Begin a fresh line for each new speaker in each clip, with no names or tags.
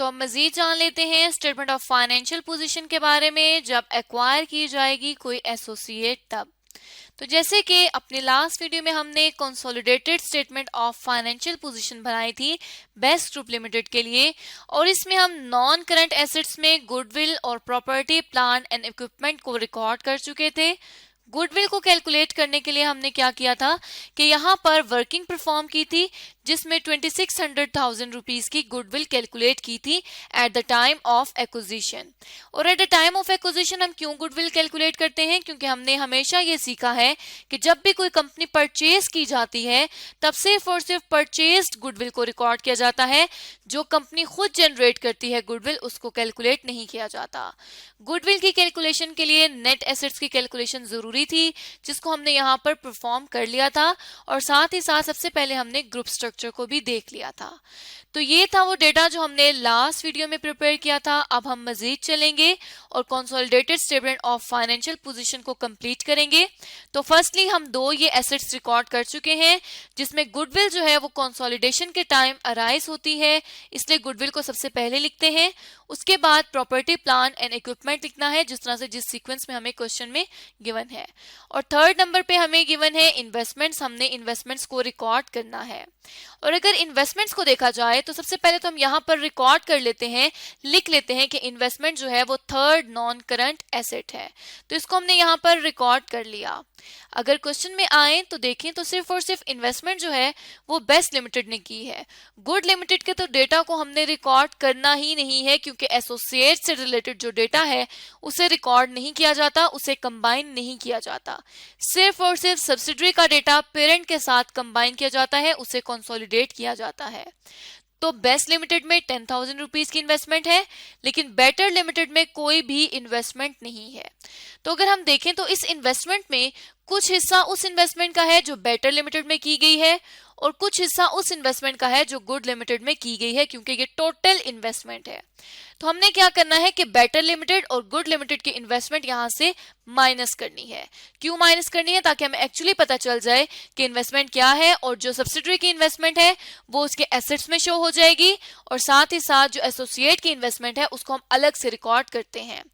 तो हम मजीद जान लेते हैं स्टेटमेंट ऑफ फाइनेंशियल पोजीशन के बारे में जब एक्वायर की जाएगी कोई एसोसिएट तब। तो जैसे कि अपने लास्ट वीडियो में हमने consolidated statement of financial position बनाई थी बेस्ट ग्रुप लिमिटेड के लिए, और इसमें हम नॉन करंट एसेट्स में गुडविल और प्रॉपर्टी प्लांट एंड इक्विपमेंट को रिकॉर्ड कर चुके थे। गुडविल को कैलकुलेट करने के लिए हमने क्या किया था कि यहाँ पर वर्किंग परफॉर्म की थी जिसमें 2600,000 रुपीस की गुडविल कैलकुलेट की थी at the time of acquisition. और at the time of acquisition हम क्यों गुडविल कैलकुलेट करते हैं, क्योंकि हमने हमेशा ये सीखा है कि जब भी कोई कंपनी परचेज की जाती है तब सिर्फ और सिर्फ परचेज्ड गुडविल को रिकॉर्ड किया जाता है। जो कंपनी खुद जनरेट करती है गुडविल उसको कैलकुलेट नहीं किया जाता। गुडविल की कैलकुलेशन के लिए नेट एसेट्स की कैलकुलेशन जरूरी थी जिसको हमने यहाँ पर परफॉर्म कर लिया था, और साथ ही साथ सबसे पहले हमने ग्रुप स्ट्रक्चर को भी देख लिया था। तो ये था वो डेटा जो हमने लास्ट वीडियो में प्रिपेयर किया था। अब हम मजीद चलेंगे और consolidated statement of financial position को कंप्लीट करेंगे। तो फर्स्टली हम दो ये एसेट्स रिकॉर्ड कर चुके हैं जिसमें गुडविल जो है वो कंसोलिडेशन के टाइम अराइज होती है, इसलिए गुडविल को सबसे पहले लिखते हैं। उसके बाद प्रॉपर्टी प्लांट एंड इक्विपमेंट लिखना है जिस तरह से जिस सीक्वेंस में हमें क्वेश्चन में गिवन है। और थर्ड नंबर पे हमें गिवन है इन्वेस्टमेंट्स, हमने इन्वेस्टमेंट्स को रिकॉर्ड करना है। और अगर इन्वेस्टमेंट्स को देखा जाए तो सबसे पहले तो हम यहाँ पर रिकॉर्ड कर लेते हैं, लिख लेते हैं कि इन्वेस्टमेंट जो है वो थर्ड नॉन करंट एसेट है, तो इसको हमने यहाँ पर रिकॉर्ड कर लिया। अगर क्वेश्चन में आए तो देखें तो सिर्फ और सिर्फ इन्वेस्टमेंट जो है वो बेस्ट लिमिटेड ने की है। गुड लिमिटेड के तो डेटा को हमने रिकॉर्ड करना ही नहीं है क्योंकि एसोसिएट से रिलेटेड जो डेटा है उसे रिकॉर्ड नहीं किया जाता, उसे कंबाइन नहीं किया जाता। सिर्फ और सिर्फ सब्सिडरी का डेटा पेरेंट के साथ कंबाइन किया जाता है, उसे कंसोलिडेट किया जाता है। तो बेस्ट लिमिटेड में 10,000 रुपीज की इन्वेस्टमेंट है लेकिन बेटर लिमिटेड में कोई भी इन्वेस्टमेंट नहीं है। तो अगर हम देखें तो इस इन्वेस्टमेंट में कुछ हिस्सा उस इन्वेस्टमेंट का है जो बेटर लिमिटेड में की गई है और कुछ हिस्सा उस इन्वेस्टमेंट का है जो गुड लिमिटेड में की गई है, क्योंकि ये टोटल इन्वेस्टमेंट है। तो हमने क्या करना है कि बेटर लिमिटेड और गुड लिमिटेड की इन्वेस्टमेंट यहां से माइनस करनी है। क्यों माइनस करनी है? ताकि हमें एक्चुअली पता चल जाए कि इन्वेस्टमेंट क्या है, और जो सब्सिडरी की इन्वेस्टमेंट है वो उसके एसेट्स में शो हो जाएगी, और साथ ही साथ जो एसोसिएट की इन्वेस्टमेंट है उसको हम अलग से रिकॉर्ड करते हैं।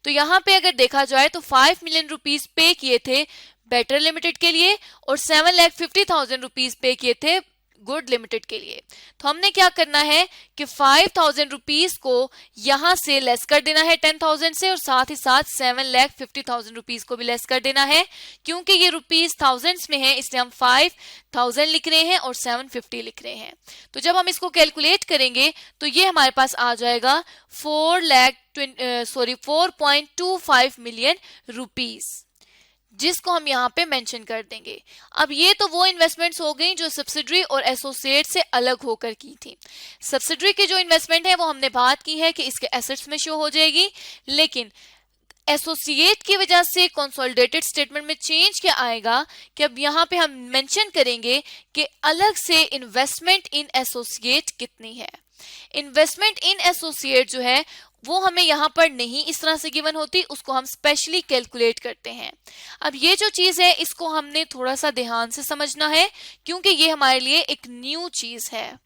तो यहाँ पे अगर देखा जाए तो 5 मिलियन रुपीज पे किए थे बेटर लिमिटेड के लिए और 7,50,000 रुपीज पे किए थे गुड लिमिटेड के लिए। तो हमने क्या करना है कि 5,000 रुपीज को यहां से लेस कर देना है 10,000 से, और साथ ही साथ 7,50,000 रुपीज को भी लेस कर देना है। क्योंकि ये रुपीज थाउजेंड्स में है इसलिए हम 5,000 लिख रहे हैं और 750 लिख रहे हैं। तो जब हम इसको कैलकुलेट करेंगे तो ये हमारे पास आ जाएगा 4.25 मिलियन रुपीज, जिसको हम यहाँ पे मेंशन कर देंगे। अब ये तो वो इन्वेस्टमेंट्स हो गई जो सब्सिडरी और एसोसिएट से अलग होकर की थी। सब्सिडरी की जो इन्वेस्टमेंट है वो हमने बात की है कि इसके एसेट्स में शो हो जाएगी, लेकिन एसोसिएट की वजह से कंसोलिडेटेड स्टेटमेंट में चेंज क्या आएगा कि अब यहाँ पे हम मेंशन करेंगे कि अलग से इन्वेस्टमेंट इन एसोसिएट कितनी है। इन्वेस्टमेंट इन एसोसिएट जो है वो हमें यहाँ पर नहीं इस तरह से गिवन होती, उसको हम स्पेशली कैलकुलेट करते हैं। अब ये जो चीज है इसको हमने थोड़ा सा ध्यान से समझना है क्योंकि ये हमारे लिए एक न्यू चीज है।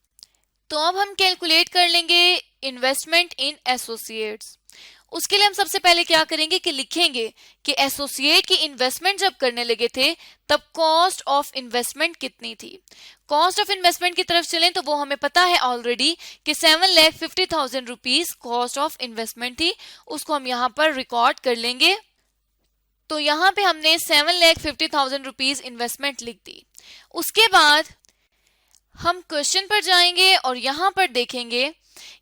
तो अब हम कैलकुलेट कर लेंगे इन्वेस्टमेंट इन एसोसिएट्स। उसके लिए हम सबसे पहले क्या करेंगे कि लिखेंगे कि एसोसिएट की इन्वेस्टमेंट जब करने लगे थे तब कॉस्ट ऑफ इन्वेस्टमेंट कितनी थी। कॉस्ट ऑफ इन्वेस्टमेंट की तरफ चलें तो वो हमें पता है ऑलरेडी कि 7,50,000 रुपीज कॉस्ट ऑफ इन्वेस्टमेंट थी, उसको हम यहाँ पर रिकॉर्ड कर लेंगे। तो यहाँ पे हमने 7,50,000 रुपीज इन्वेस्टमेंट लिख दी। उसके बाद हम क्वेश्चन पर जाएंगे और यहाँ पर देखेंगे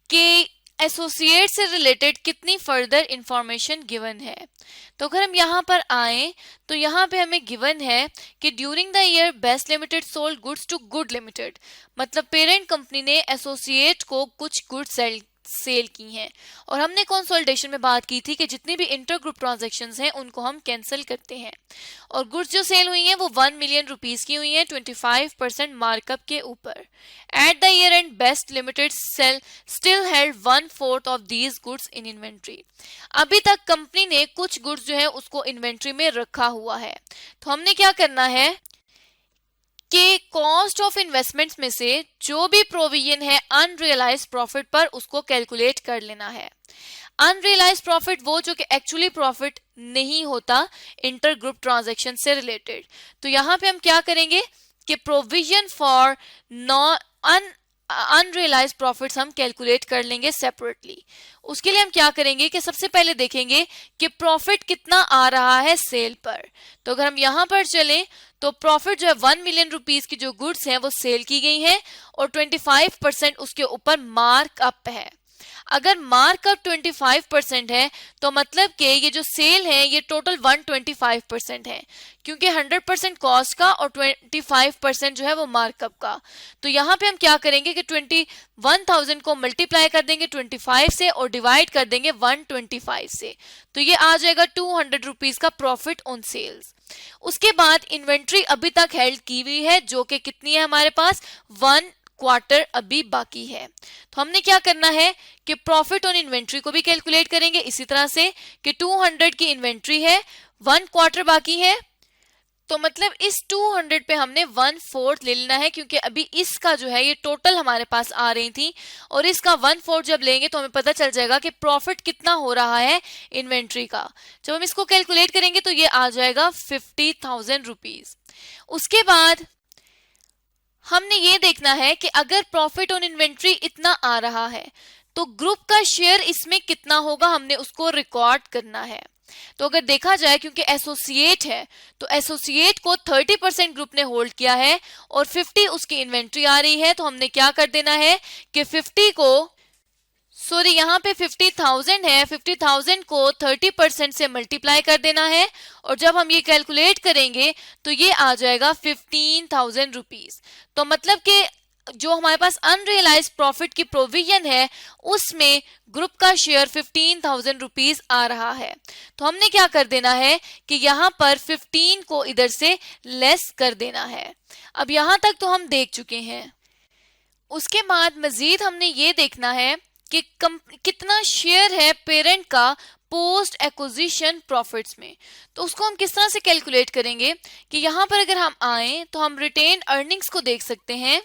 कि एसोसिएट से रिलेटेड कितनी फर्दर इंफॉर्मेशन गिवन है। तो अगर हम यहाँ पर आए तो यहाँ पे हमें गिवन है कि during the year Best Limited sold goods to Good Limited, मतलब पेरेंट कंपनी ने एसोसिएट को कुछ गुड्स सेल की हैं। और हमने कंसोलिडेशन में बात की थी कि जितनी भी इंटर ग्रुप ट्रांजैक्शंस हैं उनको हम कैंसिल करते हैं, और गुड्स जो सेल हुई हैं वो 1 मिलियन रुपीस की हुई हैं 25% मार्कअप के ऊपर। At the year end Best Limited sell still held 1/4 of these goods in inventory. अभी तक कंपनी ने कुछ गुड्स जो है उसको इन्वेंट्री में रखा हुआ है। तो हमने क्या करना है कि कॉस्ट ऑफ इन्वेस्टमेंट्स में से जो भी प्रोविजन है अनरियलाइज्ड प्रॉफिट पर उसको कैलकुलेट कर लेना है। अनरियलाइज्ड प्रॉफिट वो जो कि एक्चुअली प्रॉफिट नहीं होता इंटर ग्रुप ट्रांजैक्शन से रिलेटेड। तो यहाँ पे हम क्या करेंगे कि प्रोविजन फॉर अनरियलाइज्ड प्रॉफिट्स हम कैलकुलेट कर लेंगे सेपरेटली। उसके लिए हम क्या करेंगे कि सबसे पहले देखेंगे कि प्रॉफिट कितना आ रहा है सेल पर। तो अगर हम यहाँ पर चलें तो प्रॉफिट जो है 1 मिलियन रुपीस की जो गुड्स हैं वो सेल की गई हैं और 25% उसके ऊपर मार्कअप है। अगर मार्कअप 25% है तो मतलब कि ये जो सेल है ये टोटल 125% है, क्योंकि 100% कॉस्ट का और 25% जो है वो मार्कअप का। तो यहाँ पे हम क्या करेंगे कि 21,000 को मल्टीप्लाई कर देंगे 25 से और डिवाइड कर देंगे 125 से, तो ये आ जाएगा 200 रुपीज का प्रॉफिट ऑन सेल्स। उसके बाद इन्वेंट्री अभी तक हेल्ड की हुई है जो कि कितनी है हमारे पास 1 क्वार्टर अभी बाकी है। तो हमने क्या करना है कि प्रॉफिट ऑन इन्वेंट्री को भी कैलकुलेट करेंगे इसी तरह से कि 200 की इन्वेंट्री है, 1 क्वार्टर बाकी है, तो मतलब इस 200 पे हमने 1/4 ले लेना है, क्योंकि अभी इसका जो है ये टोटल हमारे पास आ रही थी और इसका 1/4 जब लेंगे तो हमें पता चल जाएगा कि प्रॉफिट कितना हो रहा है इन्वेंट्री का। जब हम इसको कैलकुलेट करेंगे तो ये आ जाएगा 50,000 रुपीज। उसके बाद हमने ये देखना है कि अगर प्रॉफिट ऑन इन्वेंट्री इतना आ रहा है तो ग्रुप का शेयर इसमें कितना होगा, हमने उसको रिकॉर्ड करना है। तो अगर देखा जाए क्योंकि एसोसिएट है तो एसोसिएट को 30% ग्रुप ने होल्ड किया है और 50 उसकी इन्वेंट्री आ रही है, तो हमने क्या कर देना है कि 50 को यहाँ पे 50,000 है, 50,000 को 30% से मल्टीप्लाई कर देना है और जब हम ये कैलकुलेट करेंगे तो ये आ जाएगा 15,000 रुपीज। तो मतलब कि जो हमारे पास अनरियलाइज्ड प्रॉफिट की प्रोविजन है उसमें ग्रुप का शेयर 15,000 रुपीज आ रहा है। तो हमने क्या कर देना है कि यहाँ पर 15 को इधर से लेस कर देना है। अब यहाँ तक तो हम देख चुके हैं। उसके बाद मजीद हमने ये देखना है कि कितना शेयर है पेरेंट का पोस्ट एक्विजिशन प्रॉफिट्स में। तो उसको हम किस तरह से कैलकुलेट करेंगे कि यहाँ पर अगर हम आए तो हम रिटेन अर्निंग्स को देख सकते हैं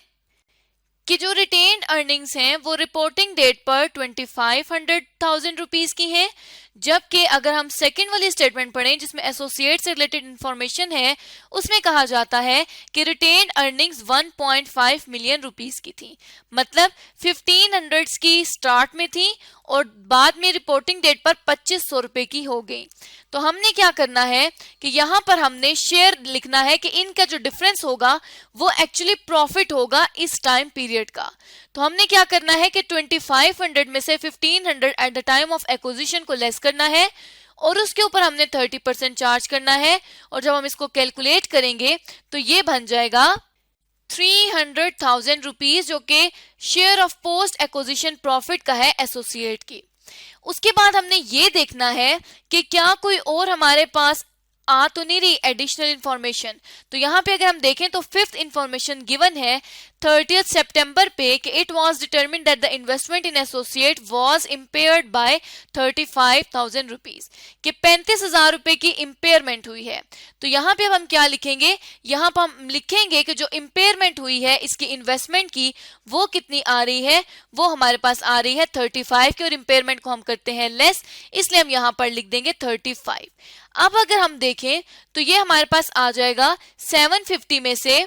कि जो रिटेन अर्निंग्स हैं वो रिपोर्टिंग डेट पर 2500,000 रुपीज की हैं, जबकि अगर हम सेकंड वाली स्टेटमेंट पढ़ें जिसमें एसोसिएट से रिलेटेड इंफॉर्मेशन है उसमें कहा जाता है कि रिटेन अर्निंग्स 1.5 मिलियन रुपीस की थी। मतलब 1500 की स्टार्ट में थी और बाद में रिपोर्टिंग डेट पर 2500 रुपए की हो गई। तो हमने क्या करना है कि यहाँ पर हमने शेयर लिखना है कि इनका जो डिफरेंस होगा वो एक्चुअली प्रॉफिट होगा इस टाइम पीरियड का। तो हमने क्या करना है कि 2500 में से 1500 eight the time of acquisition को लेस करना है और उसके ऊपर हमने 30% चार्ज करना है और जब हम इसको कैलकुलेट करेंगे तो ये बन जाएगा 300,000 रुपीज, जो कि share of post acquisition profit का है एसोसिएट की। उसके बाद हमने ये देखना है कि क्या कोई और हमारे पास आ तो नहीं रही एडिशनल इंफॉर्मेशन। तो यहाँ पे अगर हम देखें तो 5th इंफॉर्मेशन गिवन है 30th सितंबर पे कि it was determined that the investment in associate was impaired by 35,000 rupees, कि 35,000 रुपए की इम्पेयरमेंट हुई है। तो यहाँ पे अब हम क्या लिखेंगे, यहाँ पर हम लिखेंगे कि जो इम्पेयरमेंट हुई है इसकी इन्वेस्टमेंट की वो कितनी आ रही है, वो हमारे पास आ रही है 35 की और इम्पेयरमेंट को हम करते हैं लेस, इसलिए हम यहाँ पर लिख देंगे 35। अब अगर हम देखें तो ये हमारे पास आ जाएगा 750 में से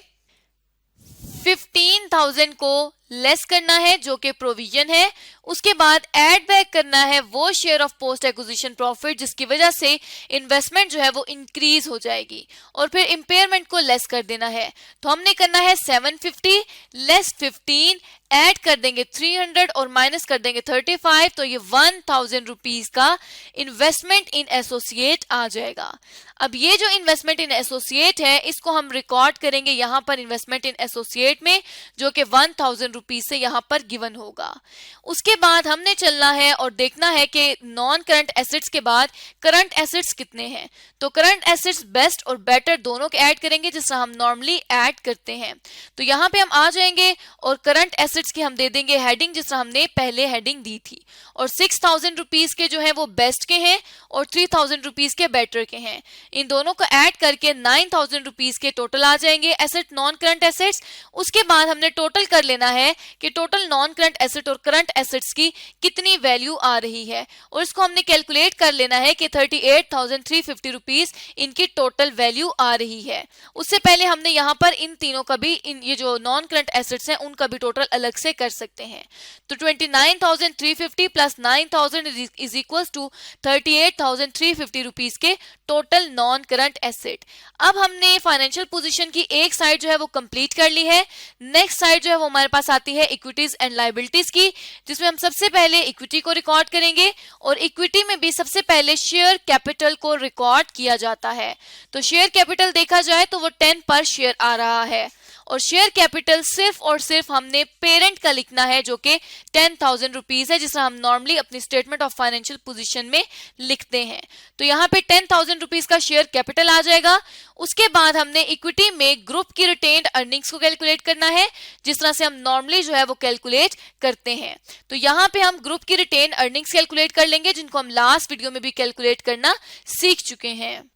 15,000 को लेस करना है जो कि प्रोविजन है, उसके बाद ऐड बैक करना है वो share of post acquisition profit जिसकी वजह से इन्वेस्टमेंट जो है वो इंक्रीज हो जाएगी और फिर इम्पेयरमेंट को लेस कर देना है। तो हमने करना है 750 लेस 15, ऐड कर देंगे 300 और माइनस कर देंगे 35, तो ये 1,000 रुपीज का इन्वेस्टमेंट इन एसोसिएट आ जाएगा। अब ये जो इन्वेस्टमेंट इन एसोसिएट है इसको हम रिकॉर्ड करेंगे यहाँ पर इन्वेस्टमेंट इन एसोसिएट में, जो कि 1,000 रुपीज से यहाँ पर गिवन होगा। उसके बाद हमने चलना है और देखना है कि नॉन करंट एसेट्स के बाद करंट एसेट्स कितने हैं। तो करंट एसेट्स बेस्ट और बेटर दोनों के ऐड करेंगे जिस तरह हम नॉर्मली ऐड करते हैं। तो यहाँ पे हम आ जाएंगे और करंट एसेट्स की हम दे देंगे हेडिंग जिस तरह हमने पहले हेडिंग दी थी, और 6000 रुपीज के जो है वो बेस्ट के हैं और 3000 रुपीज के बेटर के हैं। इन दोनों को ऐड करके 9000 रुपीज के टोटल आ जाएंगे एसेट नॉन करंट एसेट्स। उसके बाद हमने टोटल कर लेना है कि टोटल नॉन करंट एसेट और करंट एसेट्स की कितनी वैल्यू आ रही है, और इसको हमने कैलकुलेट कर लेना है कि 38,350 रुपीज इनकी टोटल वैल्यू आ रही है। उससे पहले हमने यहाँ पर इन तीनों का भी ये जो नॉन करंट एसेट्स हैं उनका भी टोटल अलग से कर सकते हैं। तो 29,350 plus 9,000 is equal to 38,350 rupees के टोटल नॉन करंट एसेट। अब हमने फाइनेंशियल पोजीशन की एक साइड जो है वो कंप्लीट कर ली है। नेक्स्ट साइड जो है वो हमारे पास आती है इक्विटीज एंड लायबिलिटीज की, जिसमें हम सबसे पहले इक्विटी को रिकॉर्ड करेंगे, और इक्विटी में भी सबसे पहले शेयर कैपिटल को रिकॉर्ड किया जाता है। तो शेयर कैपिटल देखा जाए तो वो 10 पर शेयर आ रहा है, और शेयर कैपिटल सिर्फ और सिर्फ हमने पेरेंट का लिखना है जो कि 10,000 रुपीज है, जिसे हम नॉर्मली अपनी स्टेटमेंट ऑफ फाइनेंशियल पोजीशन में लिखते हैं। तो यहाँ पे 10,000 रुपीज का शेयर कैपिटल आ जाएगा। उसके बाद हमने इक्विटी में ग्रुप की रिटेन्ड अर्निंग्स को कैलकुलेट करना है जिस तरह से हम नॉर्मली जो है वो कैलकुलेट करते हैं। तो यहाँ पे हम ग्रुप की रिटेन्ड अर्निंग्स कैलकुलेट कर लेंगे, जिनको हम लास्ट वीडियो में भी कैलकुलेट करना सीख चुके हैं।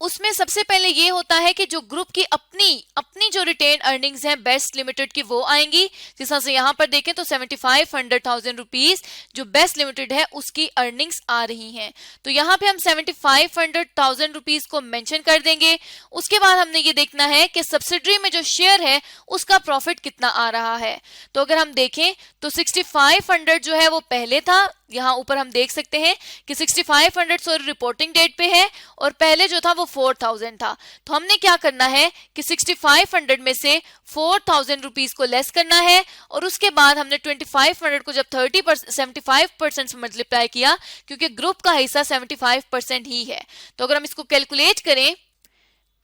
उसमें सबसे पहले ये होता है कि जो ग्रुप की अपनी जो रिटेन अर्निंग्स हैं बेस्ट लिमिटेड की वो आएंगी। जिस तरह से यहाँ पर देखें तो 75,100,000 रुपीज जो बेस्ट लिमिटेड है उसकी अर्निंग्स आ रही हैं। तो यहाँ पे हम 75,100,000 रुपीज को मेंशन कर देंगे। उसके बाद हमने ये देखना है कि सब्सिडरी में जो शेयर है उसका प्रॉफिट कितना आ रहा है। तो अगर हम देखें तो 6500 जो है वो पहले था, यहाँ ऊपर हम देख सकते हैं कि 6500 रिपोर्टिंग डेट पे है और पहले जो था वो 4000 था। तो हमने क्या करना है कि 6500 में से 4000 रुपीज को लेस करना है, और उसके बाद हमने 2500 को जब 75% से मल्टीप्लाई किया, क्योंकि ग्रुप का हिस्सा 75% ही है। तो अगर हम इसको कैलकुलेट करें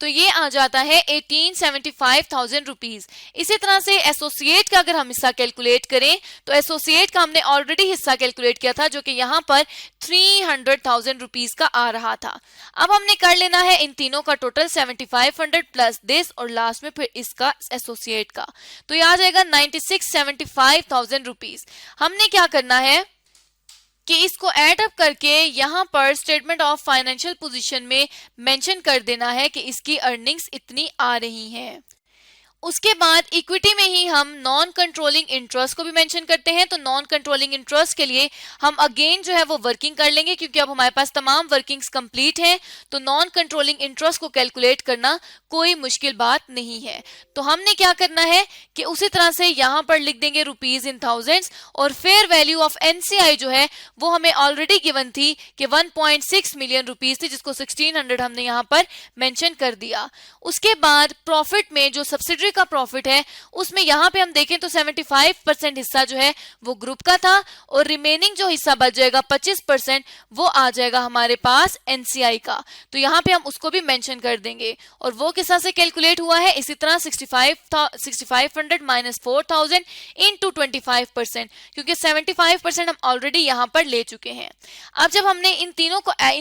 तो ये आ जाता है 1875,000 रुपीज। इसी तरह से एसोसिएट का अगर हम हिस्सा कैलकुलेट करें तो एसोसिएट का हमने ऑलरेडी हिस्सा कैलकुलेट किया था जो कि यहाँ पर 300,000 रुपीज का आ रहा था। अब हमने कर लेना है इन तीनों का टोटल 7500 प्लस दिस और लास्ट में फिर इसका एसोसिएट का, तो ये आ जाएगा 9675,000 रुपीज। हमने क्या करना है कि इसको ऐड अप करके यहाँ पर स्टेटमेंट ऑफ फाइनेंशियल पोजीशन में मेंशन कर देना है कि इसकी अर्निंग्स इतनी आ रही हैं। उसके बाद इक्विटी में ही हम नॉन कंट्रोलिंग इंटरेस्ट को भी मेंशन करते हैं। तो नॉन कंट्रोलिंग इंटरेस्ट के लिए हम अगेन जो है वो वर्किंग कर लेंगे, क्योंकि अब हमारे पास तमाम वर्किंग्स कंप्लीट हैं। तो नॉन कंट्रोलिंग इंटरेस्ट को कैलकुलेट करना कोई मुश्किल बात नहीं है। तो हमने क्या करना है कि उसी तरह से यहाँ पर लिख देंगे रुपीज इन थाउजेंड्स, और फेयर वैल्यू ऑफ एनसीआई जो है वो हमें ऑलरेडी गिवन थी कि 1.6 मिलियन रुपीज थी, जिसको 1600 हमने यहाँ पर मेंशन कर दिया। उसके बाद प्रॉफिट में जो सब्सिडरी का प्रॉफिट है उसमें यहाँ पे हम देखें तो 75% हिस्सा जो है वो ग्रुप का था, और रिमेनिंग जो हिस्सा बच जाएगा 25% वो आ जाएगा हमारे पास एनसीआई का। तो यहाँ पे हम उसको भी मेंशन कर देंगे, और वो किस तरह से कैलकुलेट हुआ है इसी तरह 6500 माइनस 4000 इनटू 25%, क्योंकि 75% हम ऑलरेडी यहाँ पर ले चुके हैं। अब जब हमने इन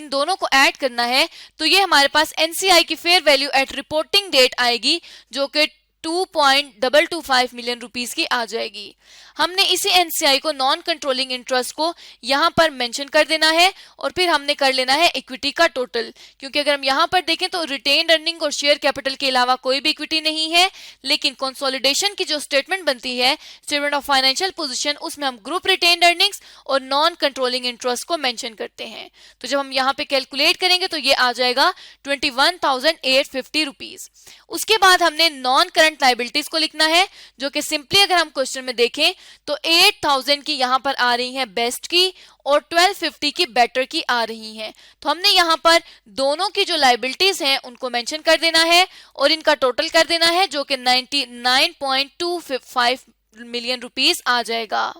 दोनों को ऐड करना है तो ये हमारे पास एनसीआई की fair value at reporting date आएगी जो कि 2.225 मिलियन रुपीस की आ जाएगी। हमने इसी एनसीआई को नॉन कंट्रोलिंग इंटरेस्ट को यहाँ पर मेंशन कर देना है, और फिर हमने कर लेना है इक्विटी का टोटल, क्योंकि अगर हम यहाँ पर देखें तो रिटेन्ड अर्निंग और शेयर कैपिटल के अलावा कोई भी इक्विटी नहीं है। लेकिन कंसोलिडेशन की जो स्टेटमेंट बनती है स्टेटमेंट ऑफ फाइनेंशियल पोजीशन, उसमें हम ग्रुप रिटेन्ड अर्निंग्स और नॉन कंट्रोलिंग इंटरेस्ट को मेंशन करते हैं। तो जब हम यहाँ पे कैलकुलेट करेंगे तो ये आ जाएगा 21,850 रुपीज। उसके बाद हमने नॉन करंट लायबिलिटीज को लिखना है, जो कि सिंपली अगर हम क्वेश्चन में देखें तो 8,000 की यहाँ पर आ रही है बेस्ट की और 1250 की बेटर की आ रही हैं। तो हमने यहाँ पर दोनों की जो लायबिलिटीज हैं उनको मेंशन कर देना है और इनका टोटल कर देना है, जो कि 99.25 मिलियन रुपीस आ जाएगा।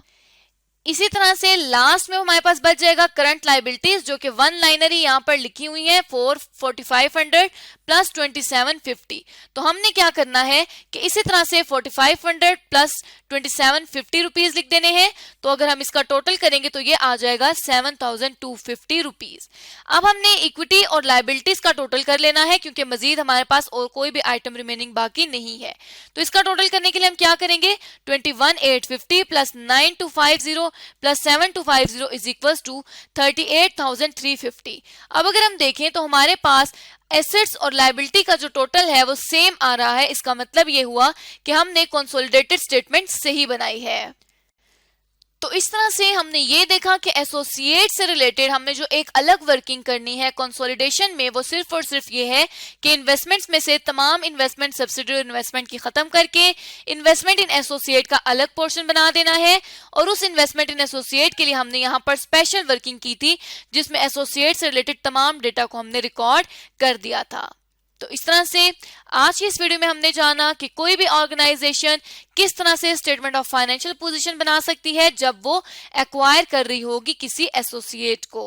इसी तरह से लास्ट में हमारे पास बच जाएगा करंट लायबिलिटीज, जो कि वन लाइनर ही यहाँ पर लिखी हुई है 4500 प्लस 2750। तो हमने क्या करना है कि इसी तरह से 4500 प्लस 2750 रुपीज लिख देने हैं। तो अगर हम इसका टोटल करेंगे तो ये आ जाएगा 7250 रुपीज। अब हमने इक्विटी और लायबिलिटीज का टोटल कर लेना है क्योंकि मजीद हमारे पास और कोई भी आइटम रिमेनिंग बाकी नहीं है। तो इसका टोटल करने के लिए हम क्या करेंगे, 21850 plus 9250 plus 7250 is equal to 38350। अब अगर हम देखें तो हमारे पास एसेट्स और लायबिलिटी का जो टोटल है वो सेम आ रहा है। इसका मतलब ये हुआ कि हमने कंसोलिडेटेड स्टेटमेंट सही बनाई है। तो इस तरह से हमने ये देखा कि एसोसिएट से रिलेटेड हमें जो एक अलग वर्किंग करनी है कंसोलिडेशन में, वो सिर्फ और सिर्फ ये है कि इन्वेस्टमेंट्स में से तमाम इन्वेस्टमेंट सब्सिडियरी इन्वेस्टमेंट की खत्म करके इन्वेस्टमेंट इन एसोसिएट का अलग पोर्शन बना देना है। और उस इन्वेस्टमेंट इन एसोसिएट के लिए हमने यहाँ पर स्पेशल वर्किंग की थी जिसमें एसोसिएट से रिलेटेड तमाम डेटा को हमने रिकॉर्ड कर दिया था। तो इस तरह से आज की इस वीडियो में हमने जाना कि कोई भी ऑर्गेनाइजेशन किस तरह से स्टेटमेंट ऑफ फाइनेंशियल पोजीशन बना सकती है जब वो एक्वायर कर रही होगी किसी एसोसिएट को।